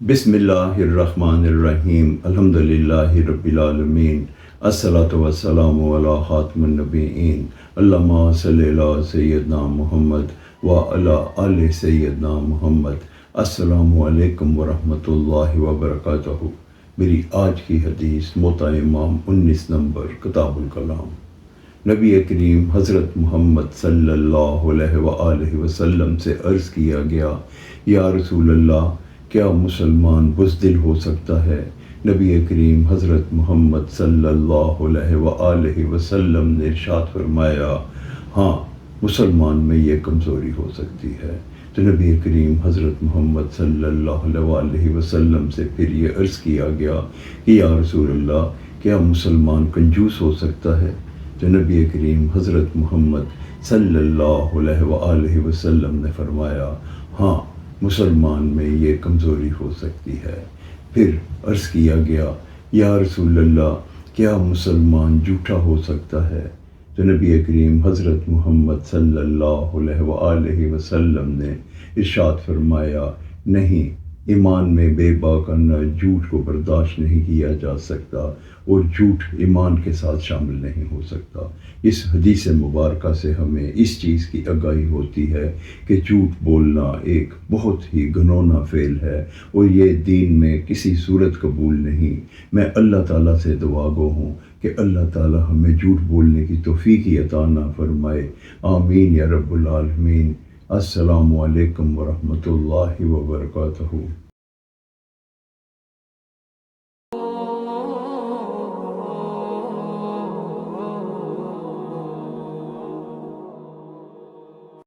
بسم اللہ الرحمن الرحیم الحمدللہ رب العالمین الصلاۃ والسلام علی خاتم النبیین اللہم صلی علی سیدنا محمد وعلی آل سیدنا محمد۔ السلام علیکم ورحمۃ اللہ وبرکاتہ۔ میری آج کی حدیث موطا امام 19 نمبر کتاب الکلام۔ نبی کریم حضرت محمد صلی اللہ علیہ وآلہ وسلم سے عرض کیا گیا، یا رسول اللہ، کیا مسلمان بزدل ہو سکتا ہے؟ نبی کریم حضرت محمد صلی اللہ علیہ وآلہ وسلم نے ارشاد فرمایا، ہاں، مسلمان میں یہ کمزوری ہو سکتی ہے۔ تو نبی کریم حضرت محمد صلی اللہ علیہ وآلہ وسلم سے پھر یہ عرض کیا گیا کہ یا رسول اللہ، کیا مسلمان کنجوس ہو سکتا ہے؟ تو نبی کریم حضرت محمد صلی اللہ علیہ وآلہ وسلم نے فرمایا، ہاں، مسلمان میں یہ کمزوری ہو سکتی ہے۔ پھر عرض کیا گیا، یا رسول اللہ، کیا مسلمان جھوٹا ہو سکتا ہے؟ تو نبی کریم حضرت محمد صلی اللہ علیہ وآلہ وسلم نے ارشاد فرمایا، نہیں، ایمان میں بے باکانہ جھوٹ کو برداشت نہیں کیا جا سکتا، اور جھوٹ ایمان کے ساتھ شامل نہیں ہو سکتا۔ اس حدیث مبارکہ سے ہمیں اس چیز کی آگاہی ہوتی ہے کہ جھوٹ بولنا ایک بہت ہی گھنونا فعل ہے، اور یہ دین میں کسی صورت قبول نہیں۔ میں اللہ تعالیٰ سے دعا گو ہوں کہ اللہ تعالیٰ ہمیں جھوٹ بولنے کی توفیق عطا نہ فرمائے۔ آمین یا رب العالمین۔ السلام علیکم ورحمۃ اللہ وبرکاتہ۔